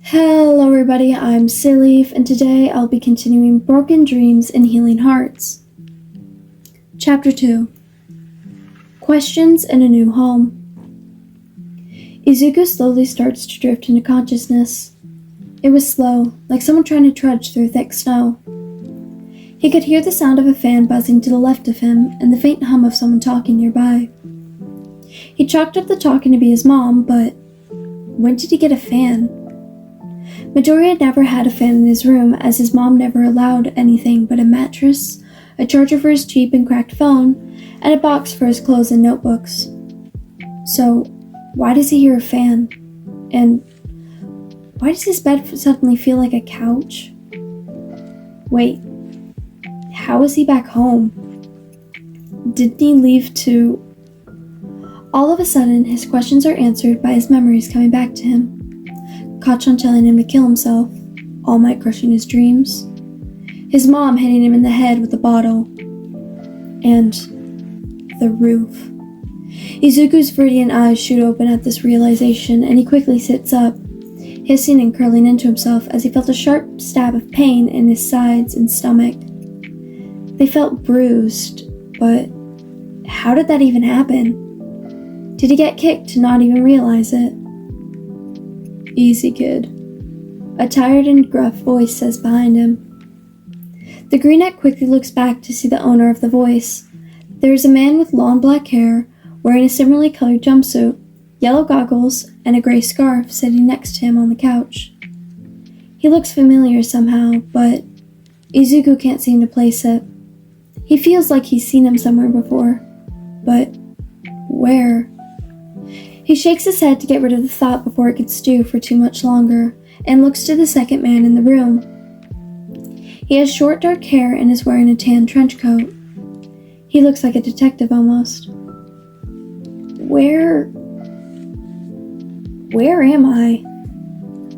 Hello everybody, I'm Silleaf, and today I'll be continuing Broken Dreams and Healing Hearts. Chapter 2. Questions in a New Home. Izuku slowly starts to drift into consciousness. It was slow, like someone trying to trudge through thick snow. He could hear the sound of a fan buzzing to the left of him and the faint hum of someone talking nearby. He chalked up the talking to be his mom, but when did he get a fan? Midoriya never had a fan in his room, as his mom never allowed anything but a mattress, a charger for his cheap and cracked phone, and a box for his clothes and notebooks. So, why does he hear a fan? And why does his bed suddenly feel like a couch? Wait, how is he back home? Didn't he leave to... All of a sudden, his questions are answered by his memories coming back to him. Kachan telling him to kill himself, All Might crushing his dreams, his mom hitting him in the head with a bottle, and the roof. Izuku's viridian eyes shoot open at this realization, and he quickly sits up, hissing and curling into himself as he felt a sharp stab of pain in his sides and stomach. They felt bruised, but how did that even happen? Did he get kicked to not even realize it? Easy, kid, a tired and gruff voice says behind him. The greenette quickly looks back to see the owner of the voice. There is a man with long black hair, wearing a similarly colored jumpsuit, yellow goggles, and a gray scarf sitting next to him on the couch. He looks familiar somehow, but Izuku can't seem to place it. He feels like he's seen him somewhere before, but where? He shakes his head to get rid of the thought before it gets stew for too much longer, and looks to the second man in the room. He has short dark hair and is wearing a tan trench coat. He looks like a detective almost. Where am I?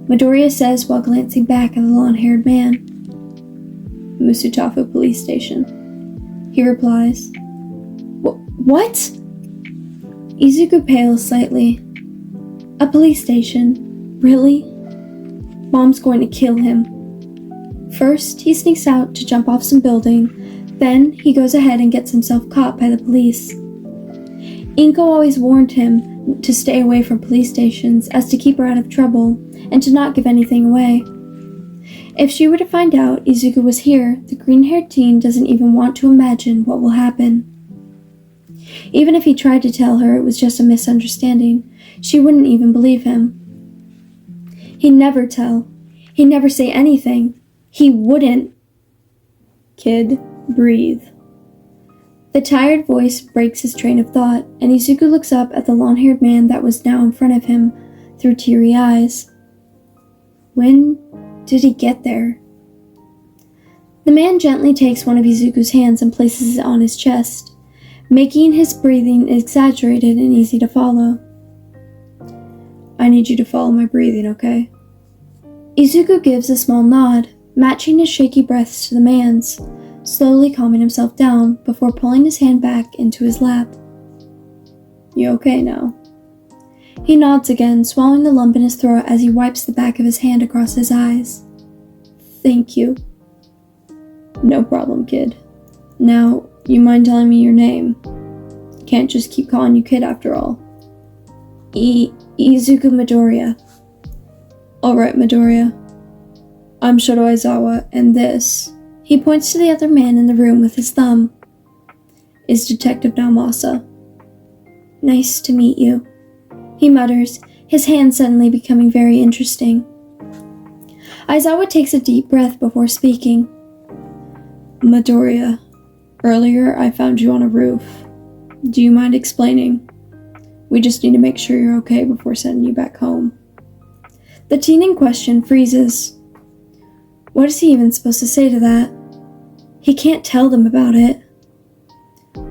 Midoriya says while glancing back at the long-haired man. Musutafu Police Station. He replies. What? Izuku pales slightly. A police station? Really? Mom's going to kill him. First, he sneaks out to jump off some building, then he goes ahead and gets himself caught by the police. Inko always warned him to stay away from police stations as to keep her out of trouble and to not give anything away. If she were to find out Izuku was here, the green-haired teen doesn't even want to imagine what will happen. Even if he tried to tell her it was just a misunderstanding, she wouldn't even believe him. He'd never tell. He'd never say anything. He wouldn't. Kid, breathe. The tired voice breaks his train of thought, and Izuku looks up at the long-haired man that was now in front of him through teary eyes. When did he get there? The man gently takes one of Izuku's hands and places it on his chest, making his breathing exaggerated and easy to follow. I need you to follow my breathing, okay? Izuku gives a small nod, matching his shaky breaths to the man's, slowly calming himself down before pulling his hand back into his lap. You okay now? He nods again, swallowing the lump in his throat as he wipes the back of his hand across his eyes. Thank you. No problem, kid. Now, you mind telling me your name? Can't just keep calling you kid after all. Izuku Midoriya. Alright, Midoriya. I'm Shoto Aizawa, and this, he points to the other man in the room with his thumb, is Detective Naomasa. Nice to meet you, he mutters, his hand suddenly becoming very interesting. Aizawa takes a deep breath before speaking. Midoriya. Earlier, I found you on a roof. Do you mind explaining? We just need to make sure you're okay before sending you back home. The teen in question freezes. What is he even supposed to say to that? He can't tell them about it.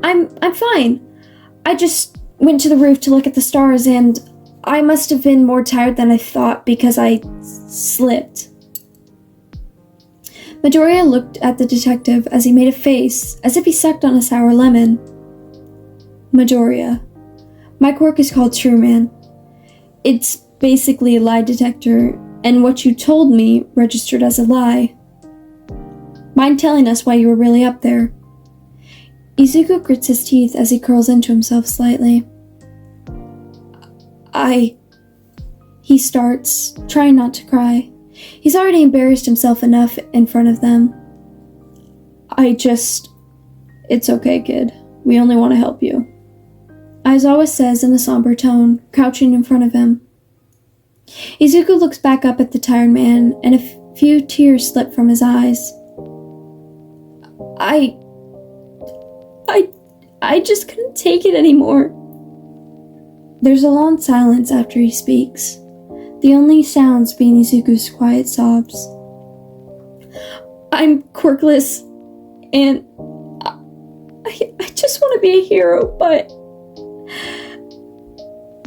I'm fine. I just went to the roof to look at the stars and I must have been more tired than I thought because I slipped. Midoriya looked at the detective as he made a face, as if he sucked on a sour lemon. Midoriya. My quirk is called True Man. It's basically a lie detector And what you told me registered as a lie. Mind telling us why you were really up there? Izuku grits his teeth as he curls into himself slightly. He starts, trying not to cry. He's already embarrassed himself enough in front of them. It's okay, kid. We only want to help you. Aizawa says in a somber tone, crouching in front of him. Izuku looks back up at the tired man, and a few tears slip from his eyes. I just couldn't take it anymore. There's a long silence after he speaks, the only sounds being Izuku's quiet sobs. I'm quirkless, and I just want to be a hero, but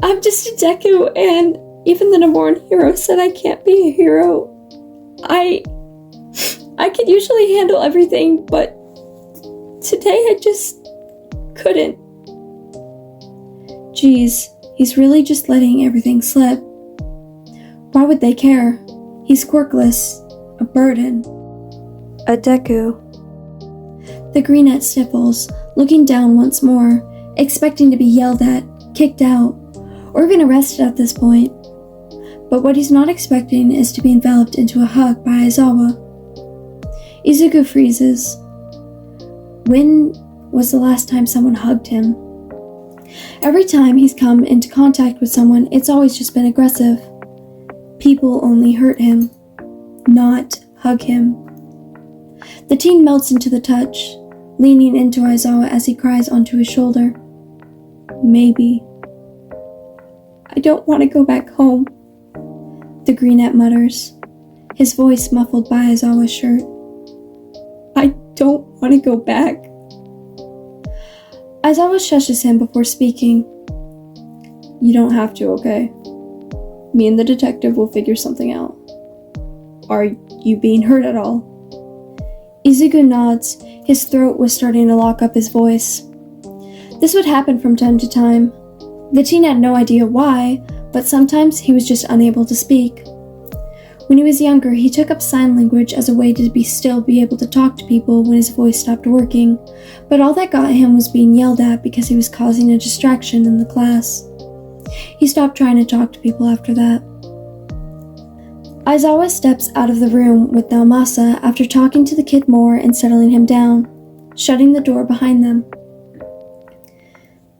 I'm just a Deku, and even the Nemoran hero said I can't be a hero. I could usually handle everything, but today I just couldn't. Geez, he's really just letting everything slip. Why would they care? He's quirkless, a burden, a Deku. The greenette sniffles, looking down once more, expecting to be yelled at, kicked out, or even arrested at this point. But what he's not expecting is to be enveloped into a hug by Aizawa. Izuku freezes. When was the last time someone hugged him? Every time he's come into contact with someone, it's always just been aggressive. People only hurt him, not hug him. The teen melts into the touch, leaning into Aizawa as he cries onto his shoulder. Maybe. I don't want to go back home, the greenette mutters, his voice muffled by Aizawa's shirt. I don't want to go back. Aizawa shushes him before speaking. You don't have to, okay? Me and the detective will figure something out. Are you being hurt at all? Izuku nods. His throat was starting to lock up his voice. This would happen from time to time. The teen had no idea why, but sometimes he was just unable to speak. When he was younger, he took up sign language as a way to still be able to talk to people when his voice stopped working, but all that got him was being yelled at because he was causing a distraction in the class. He stopped trying to talk to people after that. Aizawa steps out of the room with Naomasa after talking to the kid more and settling him down, shutting the door behind them.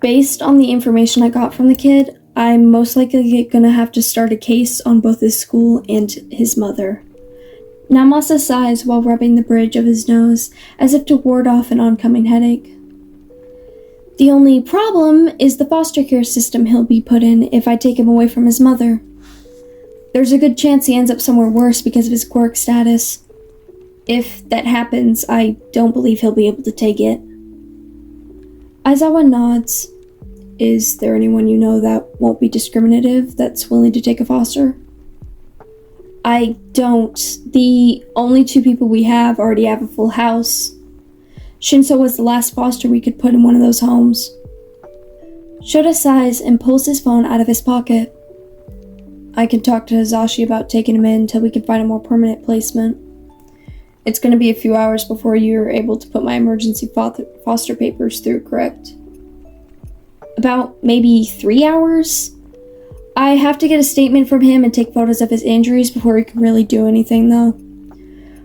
Based on the information I got from the kid, I'm most likely gonna have to start a case on both his school and his mother. Naomasa sighs while rubbing the bridge of his nose, as if to ward off an oncoming headache. The only problem is the foster care system he'll be put in if I take him away from his mother. There's a good chance he ends up somewhere worse because of his quirk status. If that happens, I don't believe he'll be able to take it. Aizawa nods. Is there anyone you know that won't be discriminative, that's willing to take a foster? I don't. The only two people we have already have a full house. Shinso was the last foster we could put in one of those homes. Shota sighs and pulls his phone out of his pocket. I can talk to Hazashi about taking him in until we can find a more permanent placement. It's going to be a few hours before you're able to put my emergency foster papers through, correct? About maybe 3 hours? I have to get a statement from him and take photos of his injuries before we can really do anything, though.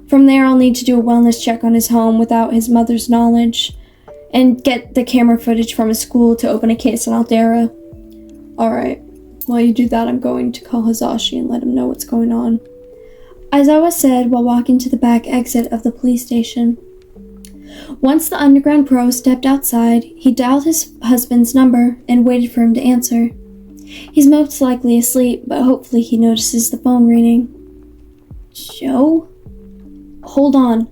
From there, I'll need to do a wellness check on his home without his mother's knowledge, and get the camera footage from his school to open a case on Aldera. Alright, while you do that, I'm going to call Hazashi and let him know what's going on. Aizawa said while walking to the back exit of the police station. Once the underground pro stepped outside, he dialed his husband's number and waited for him to answer. He's most likely asleep, but hopefully he notices the phone ringing. Joe? Hold on.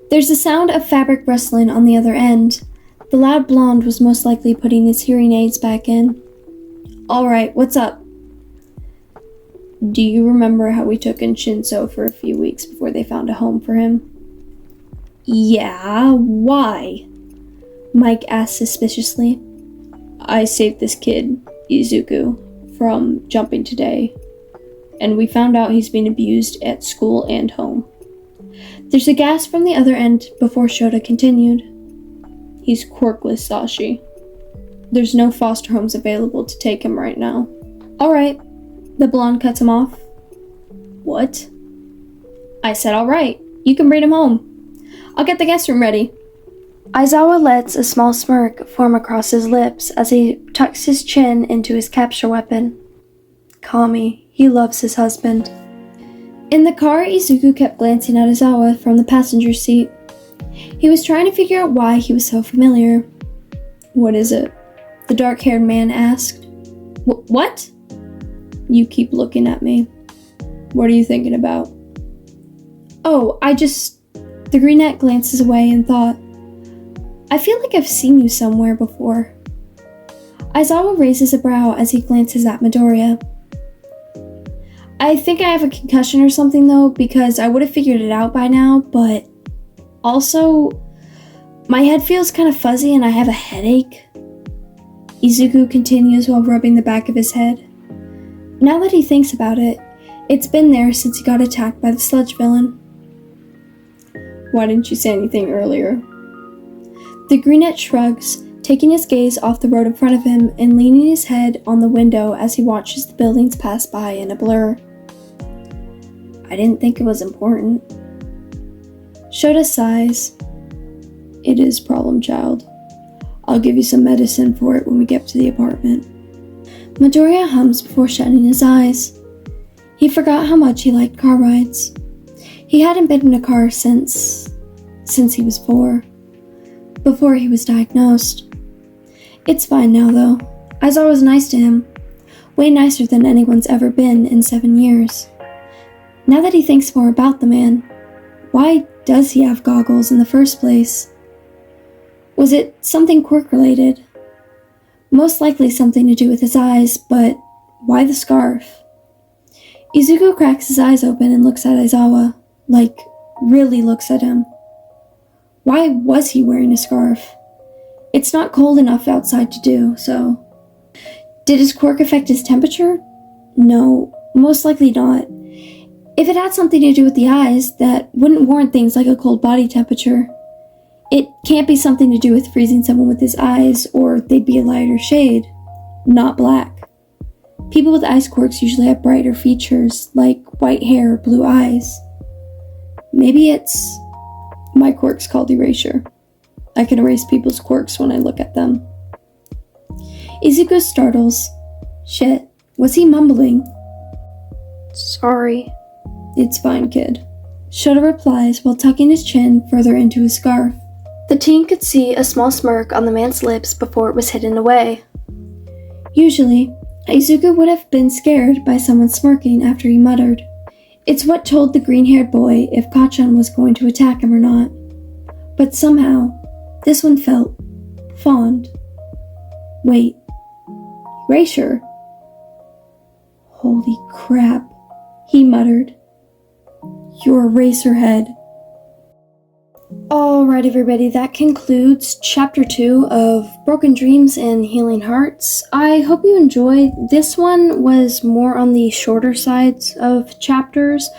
There's a sound of fabric rustling on the other end. The loud blonde was most likely putting his hearing aids back in. Alright, what's up? Do you remember how we took in Shinso for a few weeks before they found a home for him? Yeah, why? Mike asked suspiciously. I saved this kid, Izuku, from jumping today. and we found out he's being abused at school and home. There's a gasp from the other end before Shota continued. He's quirkless, Sashi. There's no foster homes available to take him right now. Alright. The blonde cuts him off. What? I said alright. You can bring him home. I'll get the guest room ready. Aizawa lets a small smirk form across his lips as he tucks his chin into his capture weapon. Kami, he loves his husband. In the car, Izuku kept glancing at Aizawa from the passenger seat. He was trying to figure out why he was so familiar. What is it? The dark-haired man asked. What? You keep looking at me. What are you thinking about? Oh, The brunette glances away and thought, I feel like I've seen you somewhere before. Aizawa raises a brow as he glances at Midoriya. I think I have a concussion or something though, because I would have figured it out by now, but also, my head feels kind of fuzzy and I have a headache. Izuku continues while rubbing the back of his head. Now that he thinks about it, it's been there since he got attacked by the sludge villain. Why didn't you say anything earlier? The brunette shrugs, taking his gaze off the road in front of him and leaning his head on the window as he watches the buildings pass by in a blur. I didn't think it was important. Shota sighs. It is, problem child. I'll give you some medicine for it when we get to the apartment. Midoriya hums before shutting his eyes. He forgot how much he liked car rides. He hadn't been in a car since he was 4. Before he was diagnosed. It's fine now though. Aizawa was nice to him. Way nicer than anyone's ever been in 7 years. Now that he thinks more about the man, why does he have goggles in the first place? Was it something quirk-related? Most likely something to do with his eyes, but why the scarf? Izuku cracks his eyes open and looks at Aizawa, like, really looks at him. Why was he wearing a scarf? It's not cold enough outside to do, so... Did his quirk affect his temperature? No, most likely not. If it had something to do with the eyes, that wouldn't warrant things like a cold body temperature. It can't be something to do with freezing someone with his eyes, or they'd be a lighter shade, not black. People with ice quirks usually have brighter features, like white hair or blue eyes. Maybe it's... My quirk's called erasure. I can erase people's quirks when I look at them. Izuku startles. Shit, was he mumbling? Sorry. It's fine, kid. Shota replies while tucking his chin further into his scarf. The teen could see a small smirk on the man's lips before it was hidden away. Usually, Izuku would have been scared by someone smirking after he muttered. It's what told the green-haired boy if Kacchan was going to attack him or not. But somehow, this one felt fond. Wait, erasure? Holy crap, he muttered. You're Eraserhead. Alright everybody, that concludes Chapter 2 of Broken Dreams and Healing Hearts. I hope you enjoyed. This one was more on the shorter sides of chapters.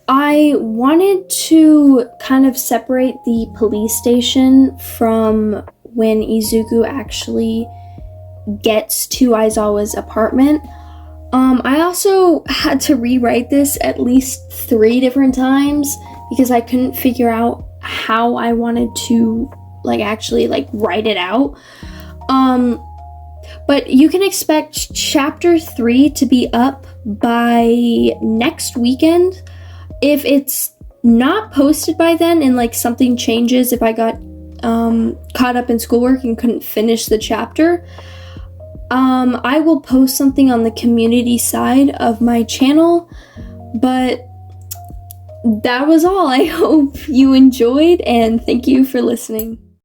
I wanted to kind of separate the police station from when Izuku actually gets to Aizawa's apartment. I also had to rewrite this at least 3 different times because I couldn't figure out how I wanted to actually write it out. But you can expect chapter 3 to be up by next weekend. If it's not posted by then and something changes, if I got caught up in schoolwork and couldn't finish the chapter, I will post something on the community side of my channel. But that was all. I hope you enjoyed, and thank you for listening.